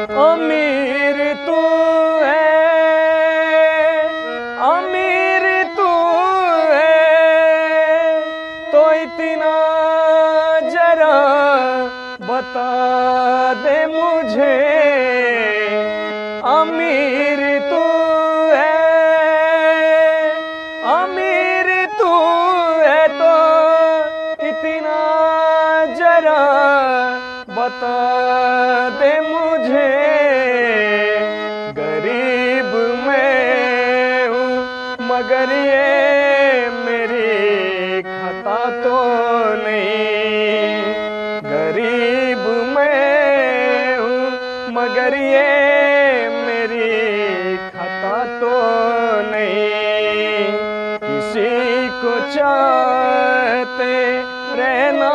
अमीर तू है, अमीर तू है, तो इतना जरा बता दे मुझे। अमीर तू है, अमीर तू है, तो इतना जरा बता दे मुझे। गरीब मैं हूँ मगर ये मेरी खता तो नहीं। गरीब मैं हूँ मगर ये मेरी खता तो नहीं। किसी को चाहते रहना